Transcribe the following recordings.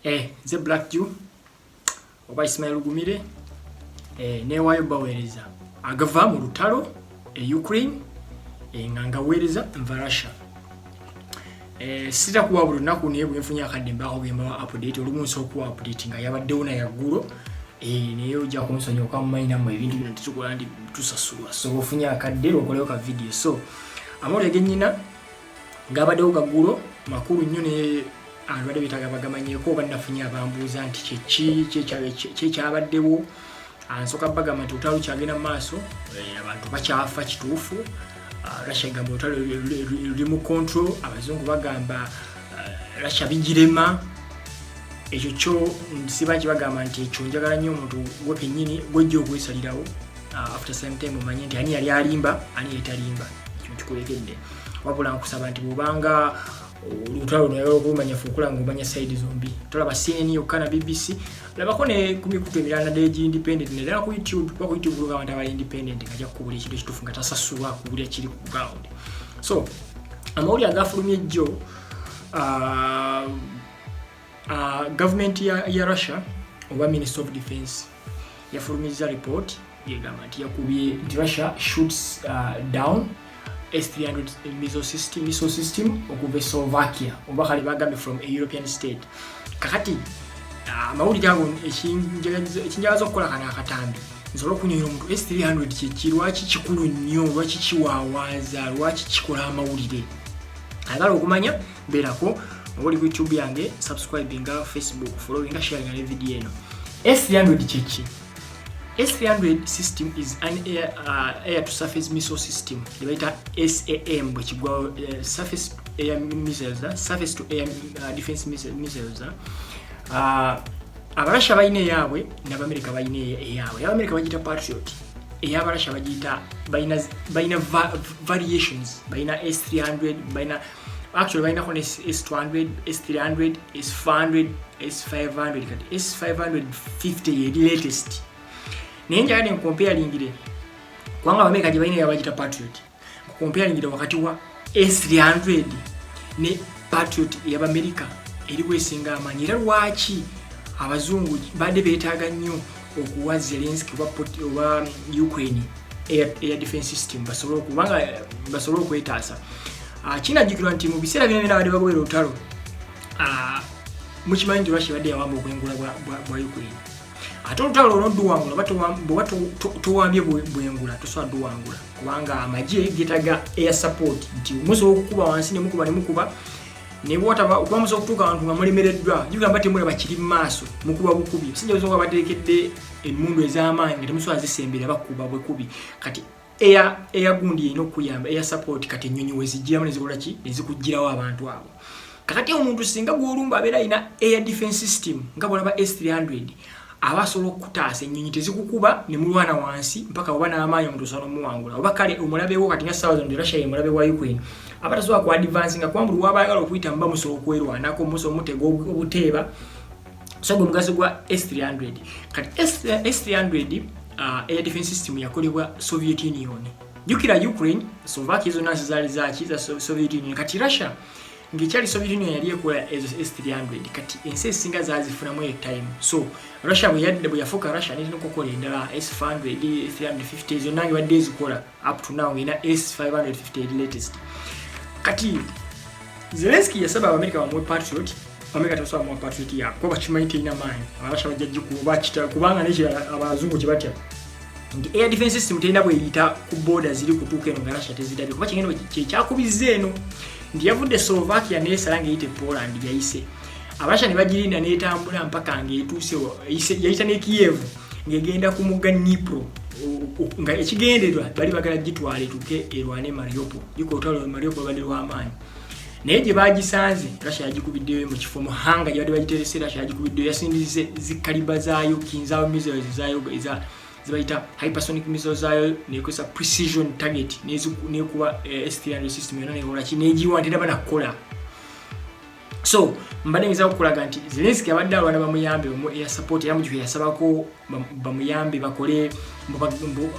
The Black Jew oba Ismail Gumire newayo baweereza agava mu lutalo Ukraine nga weereza nva Russia. Sita kuwa buli lunaku naye bwe nfunye akadde aho bwemba update olumunsi okuwa update nga yabaddewo na yaggulo naye ojja kunsonyiwa mu mayina mu ebintu bino tetukola ndi tusasulwa so ofunye akadde okolewo ka video so amawulire gennyina ngabaddewo gaggulo makulu nnyo ne abadde bitaga bagamanyeeko oba nafunye abambuuza nti kyabaddewo ansooka bagamba nti olutalo kyagenda mu maaso abantu bakyafa kituufu Russia gamba olutalo luli mu control abazungu bagamba Russia bigirema ekyo kyo siba kibagamba nti ekyo njagala nnyo omuntu gwe kennyini gwejja okwesalirawo after some time omanye nti ani yali alimba ani yetalimba ekyo kikulekedde wabula nkusaba nti bubanga olutalo naye okumanya fukula ng'omanya side zombi tolaba CNN yokka na BBC labako ne ku mikutu emirala naddala independent nedala ku YouTube abantu abali independent ng'ajja kukubula ekintu ekituufu nga tasasulwa kubulya kiri ku ground so amawulire agafulumya ejjo government ya Russia oba Minister of Defense yafulumiza report yegamba nti yakubye nti Russia shoots down S-300 missile system okuva Slovakia oba kali bagambe from a European state kakati amawulire ago ekinjagaza okukola kana akatambi nsobola okunyola omuntu S-300 lwaki kikulu nnyo lwaki kiwaawaza lwaki kikola amawulire ayagala okumanya mbeerako obuli ku YouTube yange subscribinga Facebook followinga sharinga ne video eno S-300 kyeki S-300 system is an air to surface missile system debaita SAM which go surface air missiles surface to air defense missiles abarasha bayine yaabwe n'abamerika bayine yaabwe abamerika bagita Patriot eyabarasha bagita bayina variations bayina S-300 bayina actually bayina kone S-200 S-300 S-400 S-500 kati S-550 the latest nenja yane comparingire kwanga Amerika je bayine yabagita Patriot comparingire wakati wa S-300 ne Patriot y'Amerika eri kwesinga amanyi era lwaki abazungu badde beetaaga nnyo okuwa Zelensky wa Ukraine air defense system basobola okwetaasa kinajjukirwa nti mu biseera bino byonna badde bagobera olutalo mukimanyi nti Russia badde yawamba obwengula bwa Ukraine ate olutalo olw'odduwangula bwe towambye bwengula tosobola dduwangula kubanga amagye geetaaga air support nti musobola okukuba wansi ne mukuba ne bwotaba okuba musobola okutuuka abantu nga mulemereddwa jjukira temulaba kiri mu maaso mukuba bukubi sinja osobola baterekedde emmundu ez'amaanyi nga temusobola zisembera bakuba bwekubi kati air gundi yino okuyamba air support kati ennyonyi wezijjiramu nezikola ki nezikugirawo abantu abo kakati omuntu singa gwolumba abeera alina air defense system nga bwolaba S-300 aba asobola okutaasa ennyonyi tezikukuba ne mulwana wansi mpaka oba n'amaanyi omuntu osobola omuwangula oba kale omulabewo kati nga Southern Russia ye mulabe wa Ukraine aba tasobola ku advance nga kwambulu wabaagala okuyita mba musobola okwerwanako musobola omutega obuteeba so gwe mugaso gwa S-300 kati S-300 air defense system yakolebwa Soviet Union jukira Ukraine Slovakia zonna zaali zaki za Soviet Union kati Russia ngekyali Soviet Union yali ekola ezo S-300 kati ensi esinga zaazifunamu time so Russia bwe yafuuka Russia n'erina okukola endala S-400 S-350 zonna ngebadde ezikola up to now ng'erina S-550 latest kati Zelensky yasaba Abamerika bamuwe Patriot Amerika tasobola mu Patriot ya kuba kimanyi terina maanyi Russia bajja gikuba kubanga n'ekirala abazungu kye batya nti air defense system terina bweyita ku border ziri kutuuka eno nga Russia tezirabye kuba kigendo kyakubizza eno nti yavudde Slovakia n'esala ng'eyita Poland yayise Abarussia ne bagirinda n'etambula mpaka ng'etuuse yayita ne Kiev ng'egenda ku mugga Dnipro nga ekigendererwa bali bagala gitwala etuuke erwane Mariupol giko olutalo Mariupol badde lw'amaanyi naye gye bagisanze Russia yagikubiddeyo mu kifo muhanga gye badde bagiterese Russia yagikubiddeyo yasindize zikaliba zaayo kinzaawo missiles zaayo zibayita hypersonic missiles zaayo nekozesa precision target nekuba S-300 system yonna nekola ki negiwantira banakola so mbadde ngeza okulaga nti Zelensky abadde alwana bamuyambe ya support era mujju yasabako bamuyambe bakole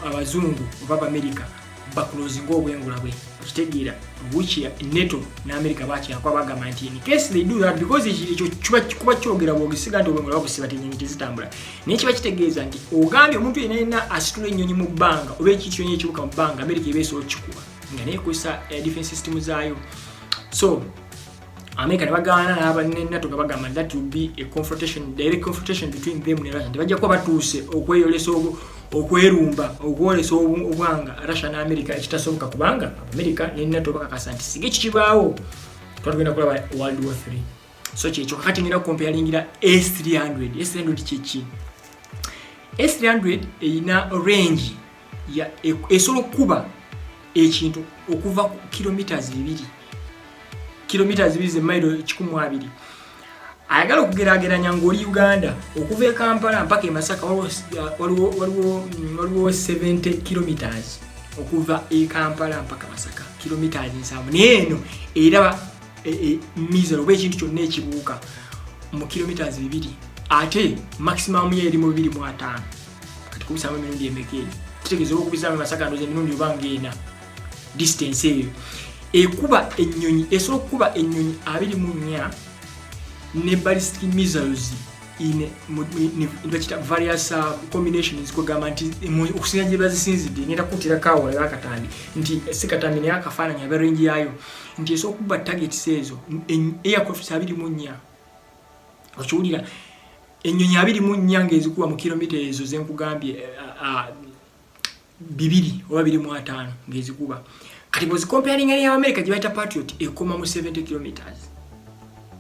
abazungu oba Amerika bakulozinga obwengula bwe kitegeera which NATO na America bachi akwabaga manti in case they do that because ekyo kuba kyogera bwogisiga nti obwengula babusiba tenyinyi tizitambula naye kiba kitegeeza nti ogambye omuntu yenna asitula ennyonyi mu bbanga oba ekikyonyi ekibuka mu bbanga America ebeeso okikuba nga naye kusa defense system zaayo so America nebagaana n'abanennato nga bagamba that will be a confrontation, direct confrontation between them ne Russia. Tebajja kuba batuuse okweyolesa okwerumba okwolesa obwanga Russia ne America ekitasoboka kubanga America n'ennato bakakasa nti singa ekikibaawo twagenda kulaba World War 3. So kyekyo kakati ngira comparingira S300 kyeki. S300 eyina range ya esobola okuba ekintu okuva ku kilometers 2 kilometers bize mailo 120 ayagala okugeraageranya ng'oli Uganda okuva e Kampala mpaka e Masaka waliwo 70 kilometers okuva e Kampala mpaka Masaka kilometers 7 neeno era mizero oba ekintu kyonna ekibuuka mu kilometers 2 ate maximum ye eri mu 2.5 kati kubisaamu emirundi emeka kitegeeza okubisaamu Masaka ndoze emirundi oba ng'ena distance eyo ekuba ennyonyi esobola okuba ennyonyi 24 ne ballistic missiles in various combinations kugamba nti okusinga gye bazisinzidde ngenda kutira kawo akatambi nti sikatambi naye akafaananya abarengi yayo nti esobola okuba targets ezo aircraft 24 okiwulira ennyonyi 24 ng'ezikuba mu kilomita ezo zenkugambye 2 oba 2.5 ng'ezikuba kati bozi comparing eri America jibaita Patriot ekoma mu 70 kilometers.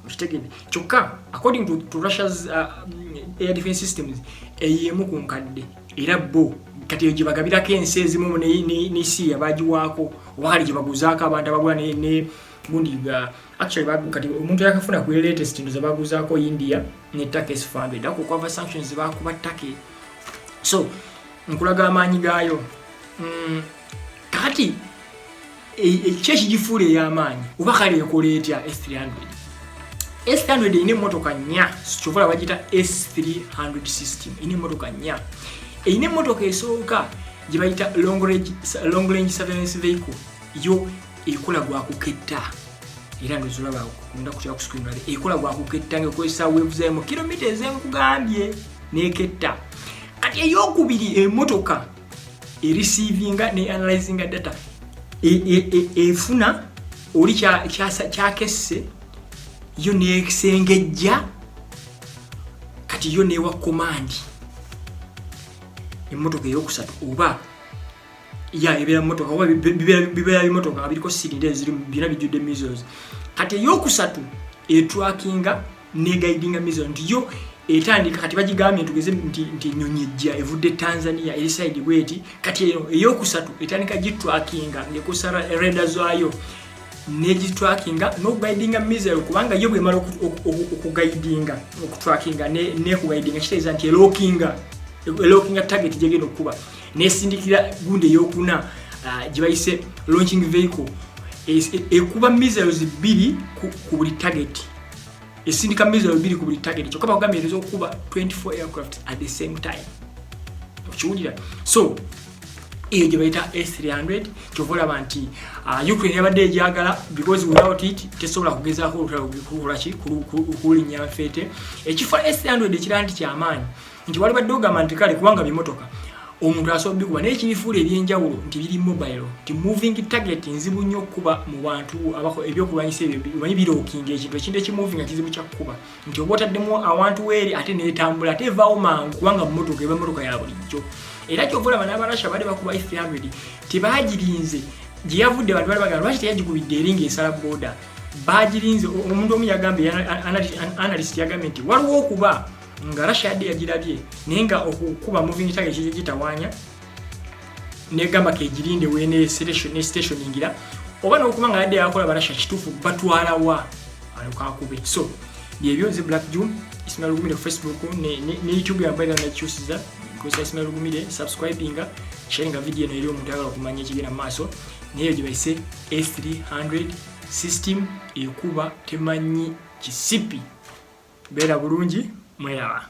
Mkitegene. Choka according to Russia's air defense systems eyemu kunkadde era bo kati yojibagabira kense ezimu ne si abaji wako wali jibaguzaka abantu abagula ne bundiga actually bagu kati omuntu yakafuna ku latest ndo zabaguzako India ne Turkey fund dako kwa sanctions bakuba Turkey. So nkulaga amanyi gayo kati echechi gifule y'amaanyi oba kale ekola etya S300 ine motoka nya sichovola bagita S300 system ine motoka nya ine motoka esooka gye bayita long range surveillance vehicle yo ekola gwa kuketta era ndozola ba kunda kutya ku screen rally ekola gwa kuketta ngekozesa waves mu kilomita ezenkugambye neketta kati eyokubiri emotoka receiving ne analyzing data efuna oli kyakesse yo neksengejja kati yo newa command emotoka eyokusatu oba ya ebera motoka oba bibera motoka abiriko cylinders ziri bina bijudde missiles kati eyokusatu trackinga ne guiding missiles ndiyo etandika kati bagigambye tugeze nti nyonyejja evudde Tanzania eri side bweti kati eyokusatu etandika gitrackinga ngekusara radar zayo ne gitrackinga no guiding missile kubanga yo bwemala okuguidinga okutrackinga ne kuguidinga kiteza nti lockinga target jegeno kuba ne sindikira gunde yokuna jibayise launching vehicle ekuba missiles 2 ku buli target esindika missile 2 ku buli target kyokka bagamiriza okuba 24 aircraft at the same time okiwulira so iyo gye bayita S300 kyovola banti Ukraine yabadde ejagala because without it tesobola kugezaako kulinya fete ekifo S300 ekirandi kyamaanyi nti wali badde ogamba nti kale kubanga bimotoka omuntu asobbi kuba naye kinifuula ebyenjawulo nti biri mobile nti moving target nzibu nnyo okuba mu bantu abako ebyokulwanyisa ebyo bimanyi birookinga ekintu ekimoving kizibu kyakuba nti oba otaddemu awantu weeri ate neetambula ate evaawo mangu kubanga mumotoka eba motoka ya bulijjo era kyovola bana abarasha bali bakuba S300 tebagirinze gye yavudde abantu bali bagamba lwaki teyagikubidde eringa esala boda bagirinze omuntu omu yagambye analyst yagambye nti waliwo okuba nga Russia yadde yagirabye naye nga okukuba moving target kye gitawaanya negamba kegirinde wene stationingira oba n'okuba nga yadde yakola barasha kituufu batwalawa alukakube so byebyo nze Black June Ismail Lugumire Facebook ne YouTube yambaira nakyusiza kosa Ismail Lugumire subscribinga sharinga video eno eri omuntu ayagala okumanya ekigenda mu maaso naye gye bayise S300 system ekuba temanyi kisipi beera bulungi mwelaba